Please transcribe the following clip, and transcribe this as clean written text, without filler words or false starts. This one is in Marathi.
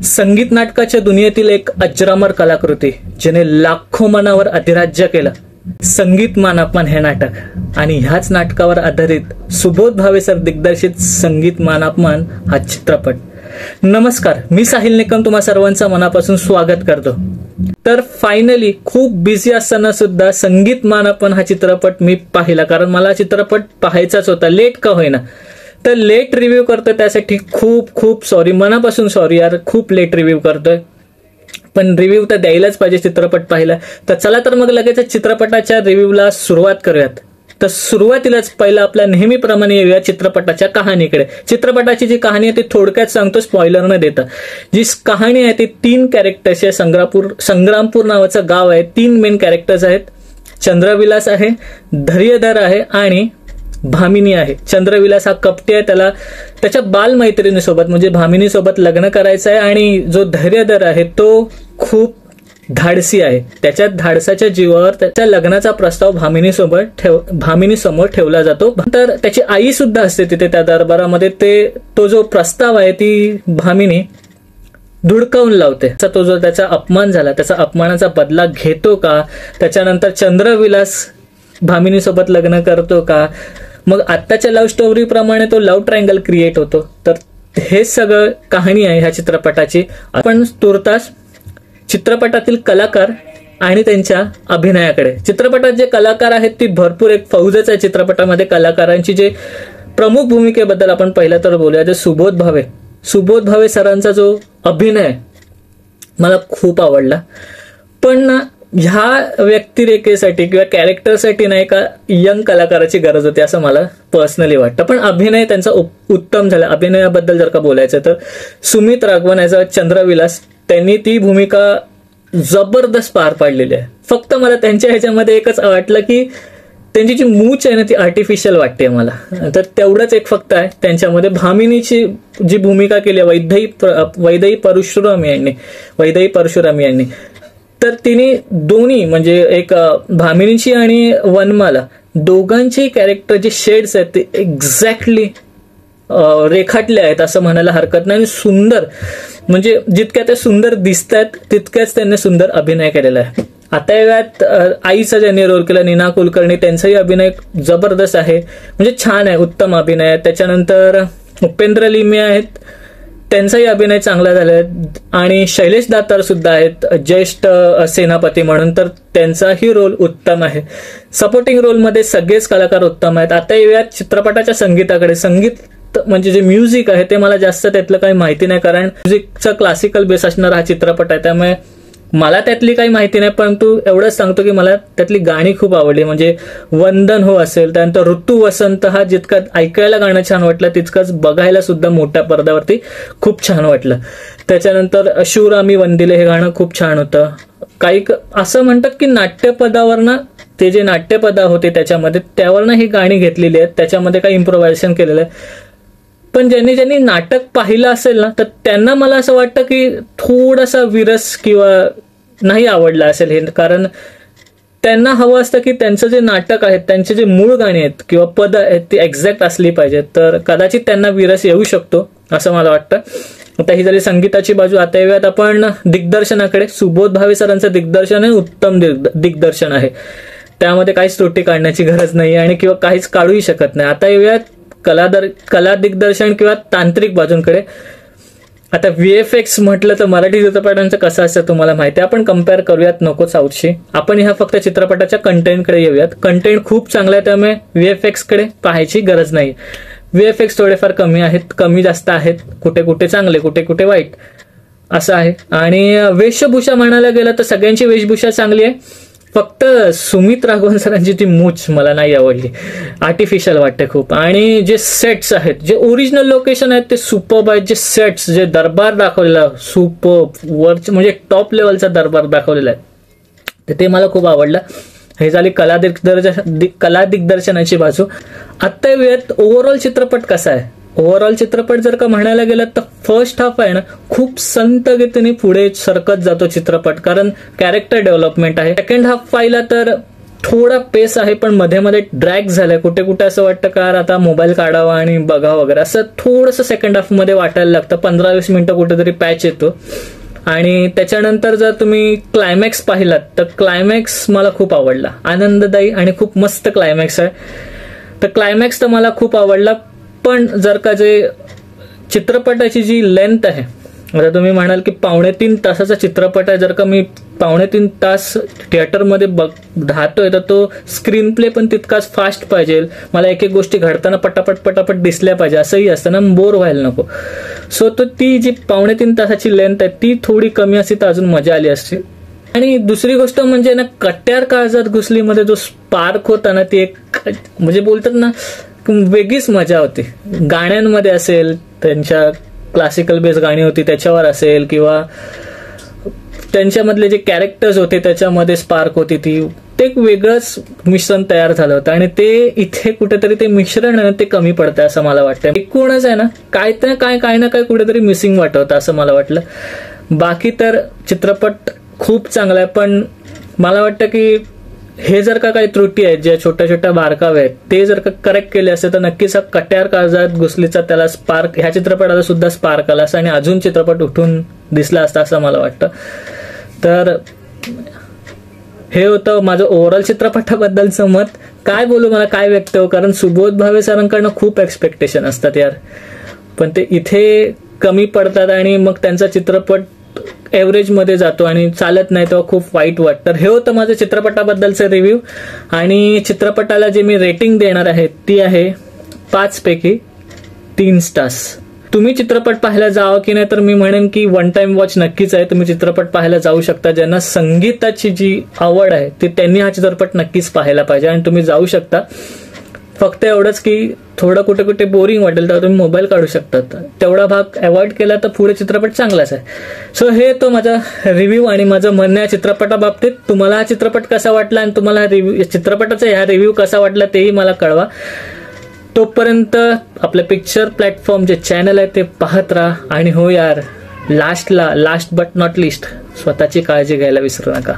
संगीत नाटकाच्या दुनियेतील एक अजरामर कलाकृती जिने लाखो मनावर अधिराज्य केलं, संगीत मान अपमान हे नाटक आणि ह्याच नाटकावर आधारित सुबोध भावे सर दिग्दर्शित संगीत मान अपमान हा चित्रपट. नमस्कार, मी साहिल निकम तुम्हा सर्वांचं मनापासून स्वागत करतो. तर फायनली खूप बिझी असताना सुद्धा संगीत मान अपमान हा चित्रपट मी पाहिला, कारण मला चित्रपट पाहायचाच होता, लेट का होईना. तर लेट रिव्ह्यू करतोय त्यासाठी खूप खूप सॉरी, मनापासून सॉरी यार, खूप लेट रिव्ह्यू करतोय, पण रिव्ह्यू तर द्यायलाच पाहिजे चित्रपट पाहिला. तर चला तर मग लगेच चित्रपटाच्या रिव्ह्यूला सुरुवात करूयात. तर सुरुवातीलाच पहिला आपल्या नेहमीप्रमाणे येऊया चित्रपटाच्या कहाणीकडे. चित्रपटाची जी कहाणी आहे ती थोडक्यात सांगतो, स्पॉइलर न देता. जी कहाणी आहे ती 3 कॅरेक्टर्स आहे. संग्रामपूर नावाचं गाव आहे, 3 मेन कॅरेक्टर्स आहेत. चंद्रविलास आहे, धैर्यधर आहे आणि भामिनी आहे. चंद्रविलास हा कपटी आहे, त्याला त्याच्या बालमैत्रिणीसोबत म्हणजे भामिनी सोबत लग्न करायचं आहे. आणि जो धैर्यधर आहे तो खूप धाडसी आहे. त्याच्या धाडसाच्या जीवावर त्याच्या लग्नाचा प्रस्ताव भामिनी समोर ठेवला जातो. तर त्याची आई सुद्धा असते तिथे त्या दरबारामध्ये. तो जो प्रस्ताव आहे ती भामिनी धुडकावून लावते. तो जो त्याचा अपमान झाला त्याचा अपमानाचा बदला घेतो का, त्याच्यानंतर चंद्रविलास भामिनी सोबत लग्न करतो का, मग आत्ताच्या लव्ह स्टोरी प्रमाणे तो लव्ह ट्रायंगल क्रिएट होतो. तर हे सगळं कहाणी आहे ह्या चित्रपटाची. आपण तुर्तास चित्रपटातील कलाकार आणि त्यांच्या अभिनयाकडे. चित्रपटात जे कलाकार आहेत ती भरपूर एक फौजच आहे चित्रपटामध्ये कलाकारांची. जे प्रमुख भूमिकेबद्दल आपण पहिला तर बोलूया, जे सुबोध भावे सरांचा जो अभिनय मला खूप आवडला. पण ह्या व्यक्तिरेखेसाठी किंवा कॅरेक्टरसाठी नाही का यंग कलाकाराची गरज होती असं मला पर्सनली वाटतं. पण अभिनय त्यांचा उत्तम झाला. अभिनयाबद्दल जर का बोलायचं तर सुमित राघवन याचा चंद्रविलास, त्यांनी ती भूमिका जबरदस्त पार पाडलेली आहे. फक्त मला त्यांच्या ह्याच्यामध्ये एकच वाटलं की त्यांची जी मूच आहे ना ती आर्टिफिशियल वाटते मला. तर तेवढंच एक फक्त आहे त्यांच्यामध्ये. भामिनीची जी भूमिका केली वैदेही परशुराम यांनी, तर तिने दोन्ही म्हणजे एक भामिनीची आणि वनमाला दोघांची कॅरेक्टर जे शेड्स आहेत ते एक्झॅक्टली रेखाटले आहेत असं म्हणायला हरकत नाही. आणि सुंदर म्हणजे जितक्या त्या सुंदर दिसत आहेत तितक्याच त्यांनी सुंदर अभिनय केलेला आहे. आता यात आईचा ज्यांनी रोल केला नीना कुलकर्णी, त्यांचाही अभिनय जबरदस्त आहे, म्हणजे छान आहे, उत्तम अभिनय आहे. त्याच्यानंतर उपेंद्र लिमे आहेत, त्यांचाही अभिनय चांगला झाला आहे. आणि शैलेश दातार सुद्धा आहेत ज्येष्ठ सेनापती म्हणून, तर त्यांचाही रोल उत्तम आहे. सपोर्टिंग रोलमध्ये सगळेच कलाकार उत्तम आहेत. आता येऊयात चित्रपटाच्या संगीताकडे. संगीत म्हणजे जे म्युझिक आहे ते मला जास्त त्यातलं काही माहिती नाही, कारण म्युझिकचा क्लासिकल बेस असणारा हा चित्रपट आहे, त्यामुळे मला त्यातली काही माहिती नाही. परंतु एवढंच सांगतो की मला त्यातली गाणी खूप आवडली. म्हणजे वंदन हो असेल, त्यानंतर ऋतू वसंत हा जितकं ऐकायला गाणं छान वाटलं तितकंच बघायला सुद्धा मोठ्या पडद्यावरती खूप छान वाटलं. त्याच्यानंतर शूर आम्ही वंदिले हे गाणं खूप छान होतं. काही असं म्हणतात की नाट्यपदावरनं ते जे नाट्यपदा होते त्याच्यामध्ये त्यावरनं ही गाणी घेतलेली आहेत, त्याच्यामध्ये काही इम्प्रोव्हायझेशन केलेलं आहे. पण ज्यांनी नाटक पाहिलं असेल ना तर त्यांना मला असं वाटतं की थोडासा विरस किंवा नाही आवडला असेल हे, कारण त्यांना हवं असतं की त्यांचं जे नाटक आहे त्यांचे जे मूळ गाणी आहेत किंवा पद आहेत ती एक्झॅक्ट असली पाहिजेत. तर कदाचित त्यांना विरस येऊ शकतो असं मला वाटतं. आता ही झाली संगीताची बाजू. आता येऊयात आपण दिग्दर्शनाकडे. सुबोध भावे सरांचं दिग्दर्शन आहे, उत्तम दिग्दर्शन आहे, त्यामध्ये काहीच त्रुटी काढण्याची गरज नाही आणि किंवा काहीच काढूही शकत नाही. आता येऊयात कला दिग्दर्शन किंवा तांत्रिक बाजूंकडे. आता VFX म्हटलं तर मराठी चित्रपटांचं कसं असतं तुम्हाला माहिती आहे. आपण कम्पेअर करूयात नको साऊथशी. आपण ह्या फक्त चित्रपटाच्या कंटेंटकडे येऊयात. कंटेंट खूप चांगलं आहे, त्यामुळे VFX कडे पाहायची गरज नाही. VFX थोडेफार कमी आहेत, कमी जास्त आहेत, कुठे कुठे चांगले कुठे कुठे वाईट असं आहे. आणि वेशभूषा म्हणायला गेलं तर सगळ्यांची वेशभूषा चांगली आहे, फक्त सुमित राघवन सरांची ती मूछ मला नाही आवडली, आर्टिफिशियल वाटते खूप. आणि जे सेट्स आहेत, जे ओरिजिनल लोकेशन आहेत ते सुपर्ब आहेत. जे सेट्स, जे दरबार दाखवलेला सुपर्ब, वरच म्हणजे टॉप लेवलचा दरबार दाखवलेला आहे, ते मला खूप आवडलं. हे झाली कला दिग्दर्शनाची बाजू. आता येऊयात ओव्हरऑल चित्रपट कसा आहे. ओव्हरऑल चित्रपट जर का म्हणायला गेलं तर फर्स्ट हाफ आहे ना खूप संत गतीने पुढे सरकत जातो चित्रपट, कारण कॅरेक्टर डेव्हलपमेंट आहे. सेकंड हाफ पाहिला तर थोडा पेस आहे पण मध्ये मध्ये ड्रॅग झालाय, कुठे कुठे असं वाटतं का आता मोबाईल काढावा आणि बघावं वगैरे, असं थोडंसं सेकंड हाफ मध्ये वाटायला लागतं. 15-20 मिनिटं कुठेतरी पॅच येतो. आणि त्याच्यानंतर जर तुम्ही क्लायमॅक्स पाहिलात तर क्लायमॅक्स मला खूप आवडला, आनंददायी आणि खूप मस्त क्लायमॅक्स आहे. तर क्लायमॅक्स तर मला खूप आवडला. पण जर का जे चित्रपटाची जी लेंथ आहे, आता तुम्ही म्हणाल की 2.5 तासाचा चित्रपट आहे, जर का मी 2.5 तास थिएटरमध्ये राहतोय तर तो स्क्रीन प्ले पण तितकाच फास्ट पाहिजे, मला एक एक गोष्टी घडताना पटापट पटापट दिसल्या पाहिजे, असंही असतं ना, बोर व्हायला नको. सो तो ती जी 2.5 तासाची लेंथ आहे ती थोडी कमी असती तर अजून मजा आली असती. आणि दुसरी गोष्ट म्हणजे ना, कट्यार काळजात घुसलीमध्ये जो स्पार्क होता ना, ती एक म्हणजे बोलतात ना वेगळीच मजा होती. गाण्यांमध्ये असेल, त्यांच्या क्लासिकल बेस गाणी होती त्याच्यावर असेल, किंवा त्यांच्यामधले जे कॅरेक्टर्स होते त्याच्यामध्ये स्पार्क होती, ती ते एक वेगळंच मिश्रण तयार झालं होतं. आणि ते इथे कुठेतरी ते मिश्रण आहे ना ते कमी पडतं असं मला वाटतं. एकूणच आहे ना काय ना काय कुठेतरी मिसिंग वाटतं असं मला वाटलं. बाकी तर चित्रपट खूप चांगला आहे, पण मला वाटतं की हे जर का काही त्रुटी आहेत, ज्या छोट्या छोट्या बारकावे आहेत, ते जर का करेक्ट केले असते तर नक्कीच हा कट्यार काळजात घुसलीचा त्याला स्पार्क, ह्या चित्रपटाला सुद्धा स्पार्क आला असता आणि अजून चित्रपट उठून दिसला असता असं मला वाटतं. तर हे होतं माझं ओव्हरऑल चित्रपटाबद्दलचं मत. काय बोलू, मला काय व्यक्त हो, कारण सुबोध भावे सरांकडनं खूप एक्सपेक्टेशन असतात यार, पण ते इथे कमी पडतात आणि मग त्यांचा चित्रपट एव्हरेज मध्ये जातो आणि चालत नाही, तेव्हा खूप वाईट वाटतं. हे होतं माझं चित्रपटाबद्दलचं रिव्ह्यू. आणि चित्रपटाला जे मी रेटिंग देणार आहे ती आहे 5 पैकी 3 स्टार्स. तुम्ही चित्रपट पाहायला जावं की नाही तर मी म्हणेन की वन टाइम वॉच नक्कीच आहे. तुम्ही चित्रपट पाहायला जाऊ शकता. ज्यांना संगीताची जी आवड आहे ते त्यांनी हा चित्रपट नक्कीच पाहायला पाहिजे आणि तुम्ही जाऊ शकता. फक्त एवढंच की थोडं कुठे कुठे बोरिंग वाटेल तर तुम्ही मोबाईल काढू शकतात, तेवढा भाग अवॉइड केला तर पुढे चित्रपट चांगलाच आहे. सो हे तो माझा रिव्ह्यू आणि माझं म्हणणं आहे चित्रपटाबाबतीत. तुम्हाला हा चित्रपट कसा वाटला आणि तुम्हाला चित्रपटाचा ह्या रिव्ह्यू कसा वाटला तेही मला कळवा. तोपर्यंत आपलं पिक्चर प्लॅटफॉर्म जे चॅनल आहे ते पाहत राहा. आणि हो यार, लास्ट बट नॉट लिस्ट, स्वतःची काळजी घ्यायला विसरू नका.